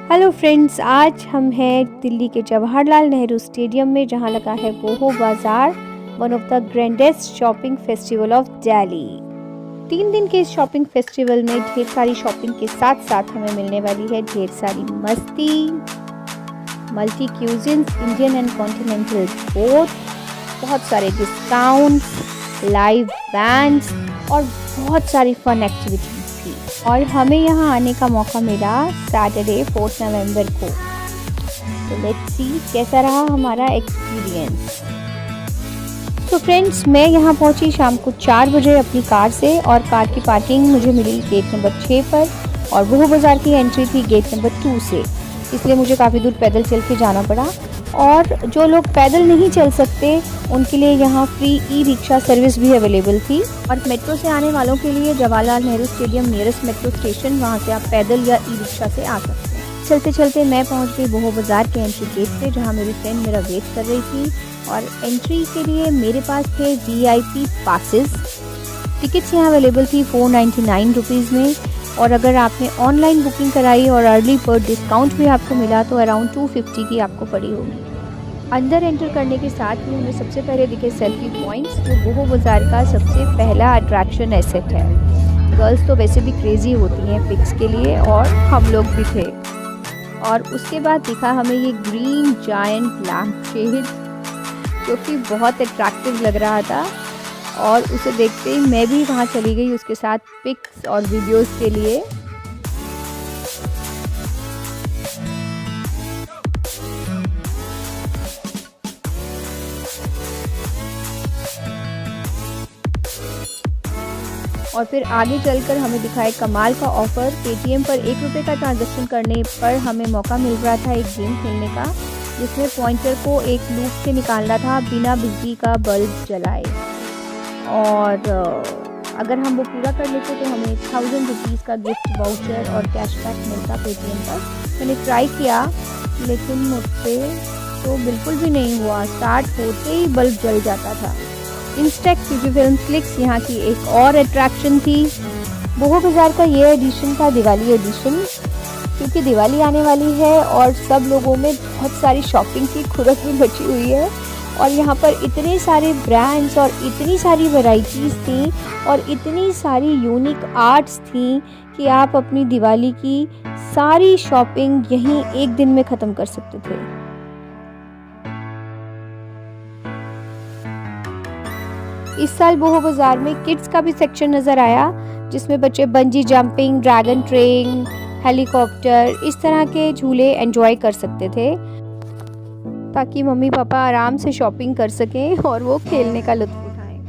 Hello friends, आज हम हैं दिल्ली के जवाहरलाल नेहरू स्टेडियम में, जहां लगा है बोहो बाज़ार, one of the grandest shopping festival of Delhi. 3 दिन के इस शॉपिंग फेस्टिवल में ढेर सारी शॉपिंग के साथ साथ हमें मिलने वाली है ढेर सारी मस्ती, multi cuisines, Indian and continental both, बहुत सारे डिस्काउंट्स, लाइव बैंड्स और बहुत सारी फन एक्टिविटीज़ थी। और हमें यहाँ आने का मौका मिला सैटरडे 4 नवंबर को। तो लेट्स सी कैसा रहा हमारा एक्सपीरियंस। तो फ्रेंड्स, मैं यहाँ पहुँची शाम को 4 बजे अपनी कार से, और कार की पार्किंग मुझे मिली गेट नंबर 6 पर, और बोहो बाज़ार की एंट्री थी गेट नंबर 2 से, इसलिए मुझे काफ़ी दूर पैदल चल के जाना पड़ा। और जो लोग पैदल नहीं चल सकते उनके लिए यहाँ फ्री ई रिक्शा सर्विस भी अवेलेबल थी। और मेट्रो से आने वालों के लिए Jawaharlal Nehru stadium nearest metro station, वहाँ से आप पैदल या ई रिक्शा से आ सकते हैं। चलते चलते मैं पहुँच गई बोहो बाज़ार के एंट्री गेट पे, जहाँ मेरी फ्रेंड मेरा वेट कर रही थी। और एंट्री के लिए मेरे पास थे VIP पासेस। टिकट्स यहाँ अवेलेबल थी 499 रुपीज़ में, और अगर आपने ऑनलाइन बुकिंग कराई और अर्ली बर्ड डिस्काउंट भी आपको मिला तो अराउंड 250 की आपको पड़ी होगी। अंदर एंटर करने के साथ ही हमें सबसे पहले दिखे सेल्फी पॉइंट्स, जो बोहो बाज़ार का सबसे पहला अट्रैक्शन एसेट है। गर्ल्स तो वैसे भी क्रेजी होती हैं पिक्स के लिए, और हम लोग भी थे। और उसके बाद दिखा हमें ये ग्रीन जायंट लैम्प शेड, जो कि बहुत अट्रैक्टिव लग रहा था, और उसे देखते ही मैं भी वहाँ चली गई उसके साथ पिक्स और वीडियोस के लिए। और फिर आगे चलकर हमें दिखाए कमाल का ऑफ़र। पेटीएम पर 1 रुपये का ट्रांजैक्शन करने पर हमें मौका मिल रहा था एक गेम खेलने का, जिसमें पॉइंटर को एक लूप से निकालना था बिना बिजली का बल्ब जलाए। और अगर हम वो पूरा कर लेते तो हमें 1000 रुपीज़ का गिफ्ट वाउचर और कैशबैक मिलता पेटीएम पर। मैंने ट्राई किया, लेकिन मुझसे तो बिल्कुल भी नहीं हुआ। स्टार्ट होते ही बल्ब जल जाता था। इंस्टेक FujiFilm क्लिक्स यहाँ की एक और अट्रैक्शन थी। बोहो बाज़ार का ये एडिशन था दिवाली एडिशन, क्योंकि दिवाली आने वाली है और सब लोगों में बहुत सारी शॉपिंग की खुरक भी मची हुई है। और यहाँ पर इतने सारे ब्रांड्स और इतनी सारी वैरायटीज़ थी और इतनी सारी यूनिक आर्ट्स थी कि आप अपनी दिवाली की सारी शॉपिंग यहीं एक दिन में ख़त्म कर सकते थे। इस साल बोहो बाज़ार में किड्स का भी सेक्शन नज़र आया, जिसमें बच्चे bungee jumping, dragon train, helicopter, इस तरह के झूले एंजॉय कर सकते थे, ताकि मम्मी पापा आराम से शॉपिंग कर सकें और वो खेलने का लुत्फ़ उठाएं।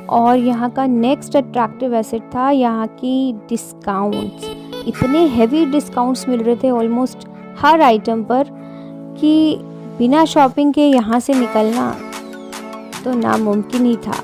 और यहाँ का नेक्स्ट अट्रैक्टिव एसेट था यहाँ की डिस्काउंट्स। इतने हेवी डिस्काउंट्स मिल रहे थे ऑलमोस्ट हर आइटम पर, कि बिना शॉपिंग के यहाँ से निकलना तो नामुमकिन ही था।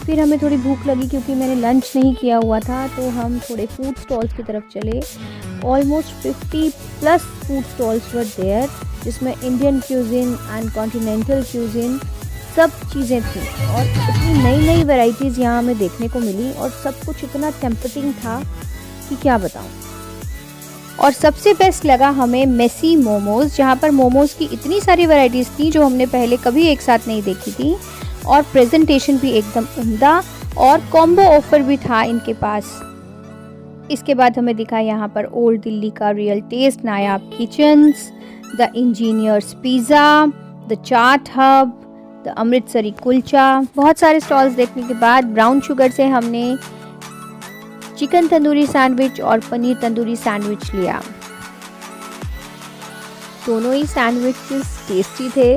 फिर हमें थोड़ी भूख लगी, क्योंकि मैंने लंच नहीं किया हुआ था, तो हम थोड़े फूड स्टॉल्स की तरफ चले। Almost 50+ food stalls were there, जिसमें Indian cuisine and continental cuisine सब चीज़ें थी। और इतनी नई नई वैरायटीज़ यहाँ हमें देखने को मिली, और सब कुछ इतना टेम्पटिंग था कि क्या बताऊँ। और सबसे बेस्ट लगा हमें मेसी मोमोज़, जहाँ पर मोमोज़ की इतनी सारी वैरायटीज़ थी जो हमने पहले कभी एक साथ नहीं देखी थी, और प्रेजेंटेशन भी एकदम उम्दा, और कॉम्बो ऑफर भी था इनके पास। इसके बाद हमें दिखा यहाँ पर ओल्ड दिल्ली का real taste, Nayab kitchens, the engineers pizza, the chaat hub, the Amritsari kulcha. बहुत सारे स्टॉल्स देखने के बाद ब्राउन शुगर से हमने चिकन तंदूरी सैंडविच और पनीर तंदूरी सैंडविच लिया। दोनों ही सैंडविचेस टेस्टी थे,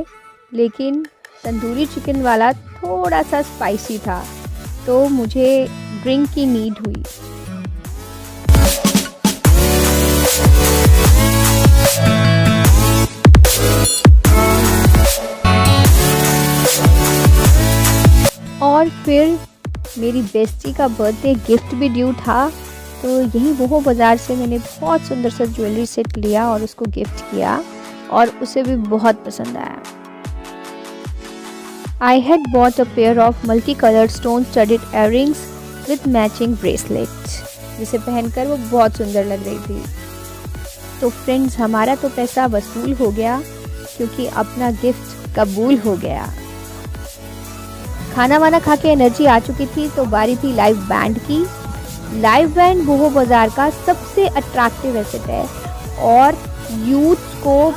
लेकिन तंदूरी चिकन वाला थोड़ा सा स्पाइसी था, तो मुझे ड्रिंक की नीड हुई। और फिर मेरी बेस्टी का बर्थडे गिफ्ट भी ड्यू था, तो यहीं वो बाज़ार से मैंने बहुत सुंदर सा ज्वेलरी सेट लिया और उसको गिफ्ट किया और उसे भी बहुत पसंद आया। I had bought a pair of multicolored stone-studded earrings with matching bracelet, जिसे पहनकर वो बहुत सुंदर लग रही थी। तो फ्रेंड्स, हमारा तो पैसा वसूल हो गया क्योंकि अपना गिफ्ट कबूल हो गया। खाना वाना खा के एनर्जी आ चुकी थी, तो बारी थी लाइव बैंड की। लाइव बैंड बोहो बाज़ार का सबसे अट्रैक्टिव एसेट है और यूथ को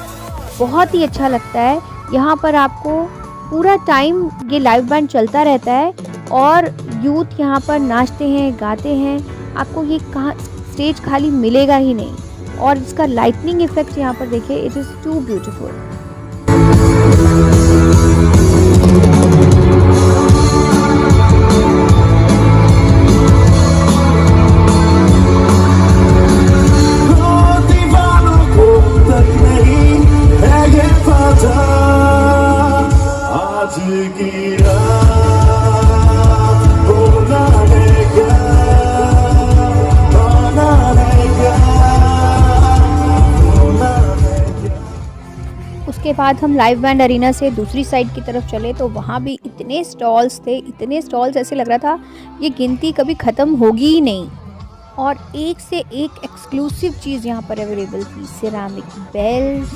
बहुत ही अच्छा लगता है। यहाँ पर आपको पूरा टाइम ये लाइव बैंड चलता रहता है और यूथ यहाँ पर नाचते हैं, गाते हैं। आपको ये कहाँ स्टेज खाली मिलेगा ही नहीं। और इसका लाइटनिंग इफेक्ट यहाँ पर देखिए, इट इज़ टू ब्यूटीफुल। उसके बाद हम लाइव बैंड अरीना से दूसरी साइड की तरफ चले, तो वहाँ भी इतने स्टॉल्स थे, इतने स्टॉल्स, ऐसे लग रहा था ये गिनती कभी ख़त्म होगी ही नहीं। और एक से एक एक्सक्लूसिव चीज़ यहाँ पर अवेलेबल थी। Ceramic bells,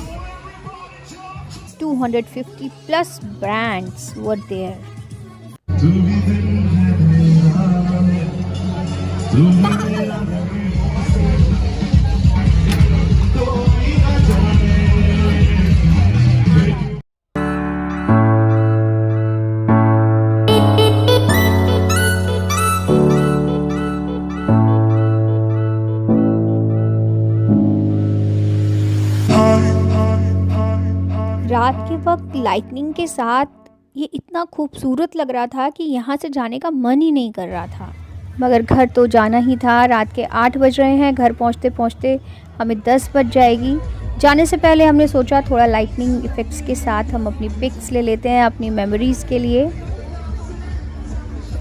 250 plus brands were there. रात के वक्त लाइटनिंग के साथ ये इतना खूबसूरत लग रहा था कि यहाँ से जाने का मन ही नहीं कर रहा था, मगर घर तो जाना ही था। रात के 8 बज रहे हैं, घर पहुँचते पहुँचते हमें 10 बज जाएगी। जाने से पहले हमने सोचा थोड़ा लाइटनिंग इफ़ेक्ट्स के साथ हम अपनी पिक्स ले लेते हैं अपनी मेमोरीज़ के लिए।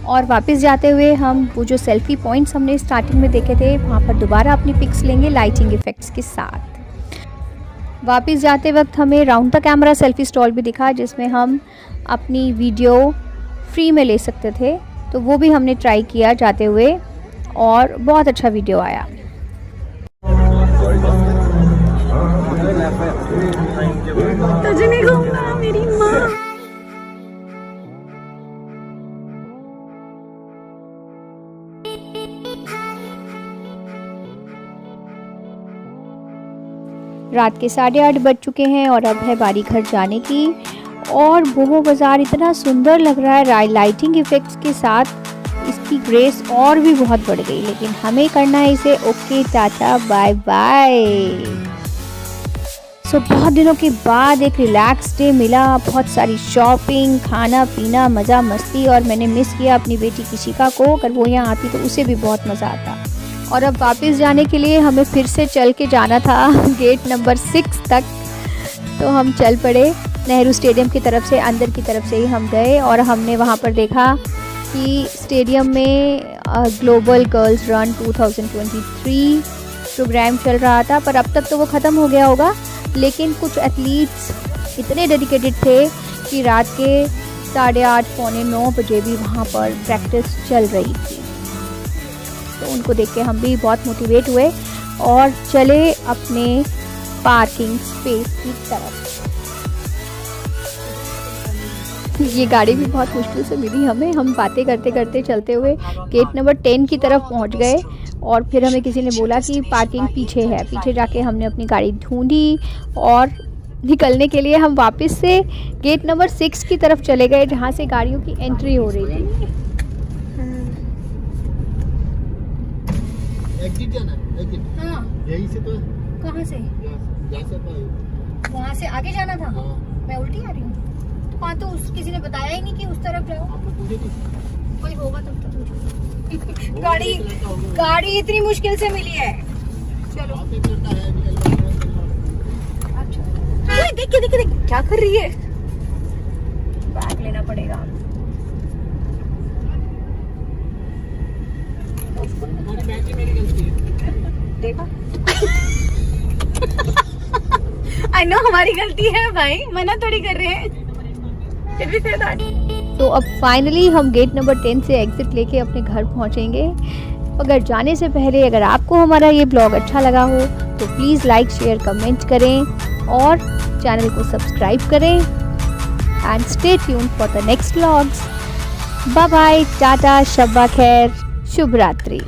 और वापस जाते हुए हम वो जो सेल्फ़ी पॉइंट्स हमने स्टार्टिंग में देखे थे, वहाँ पर दोबारा अपनी पिक्स लेंगे लाइटिंग इफ़ेक्ट्स के साथ। वापस जाते वक्त हमें round the camera selfie stall भी दिखा, जिसमें हम अपनी वीडियो फ्री में ले सकते थे, तो वो भी हमने ट्राई किया जाते हुए और बहुत अच्छा वीडियो आया। मेरी माँ रात के 8:30 बज चुके हैं और अब है बारी घर जाने की। और बोहो बाज़ार इतना सुंदर लग रहा है लाइटिंग इफ़ेक्ट्स के साथ, इसकी ग्रेस और भी बहुत बढ़ गई। लेकिन हमें करना है इसे ओके टाटा बाय बाय। सो बहुत दिनों के बाद एक रिलैक्स डे मिला, बहुत सारी शॉपिंग, खाना पीना, मज़ा मस्ती। और मैंने मिस किया अपनी बेटी किशिका को, अगर वो यहाँ आती तो उसे भी बहुत मज़ा आता। और अब वापस जाने के लिए हमें फिर से चल के जाना था गेट नंबर 6 तक, तो हम चल पड़े। नेहरू स्टेडियम की तरफ से, अंदर की तरफ से ही हम गए और हमने वहाँ पर देखा कि स्टेडियम में ग्लोबल गर्ल्स रन 2023 प्रोग्राम चल रहा था। पर अब तक तो वो ख़त्म हो गया होगा, लेकिन कुछ एथलीट्स इतने डेडिकेटेड थे कि रात के 8:30 पौने 9 बजे भी वहाँ पर प्रैक्टिस चल रही थी। तो उनको देख के हम भी बहुत मोटिवेट हुए और चले अपने पार्किंग स्पेस की तरफ। ये गाड़ी भी बहुत मुश्किल से मिली हमें। हम बातें करते करते चलते हुए गेट नंबर 10 की तरफ पहुंच गए और फिर हमें किसी ने बोला कि पार्किंग पीछे है। पीछे जाके हमने अपनी गाड़ी ढूंढी और निकलने के लिए हम वापस से गेट नंबर 6 की तरफ चले गए, जहाँ से गाड़ियों की एंट्री हो रही थी। एग्जिट जाना, एग्जिट। हाँ, यही से तो कहाँ से? वहाँ से आगे जाना था। मैं उल्टी आ रही हूँ तो वहाँ तो किसी ने बताया ही नहीं कि उस तरफ जाओ। कोई होगा तब तो गाड़ी इतनी मुश्किल से मिली है। चलो। ओए देखिए देखिए देखिए क्या कर रही है। बैग लेना पड़ेगा। देखा आई नो हमारी गलती है भाई, मना थोड़ी कर रहे हैं। Did we say that? तो अब फाइनली हम गेट नंबर 10 से एग्जिट लेके अपने घर पहुंचेंगे। अगर जाने से पहले अगर आपको हमारा ये ब्लॉग अच्छा लगा हो तो प्लीज़ लाइक शेयर कमेंट करें और चैनल को सब्सक्राइब करें and stay tuned for the next vlogs. Bye bye, tata, शब्बा खैर, शुभ रात्रि।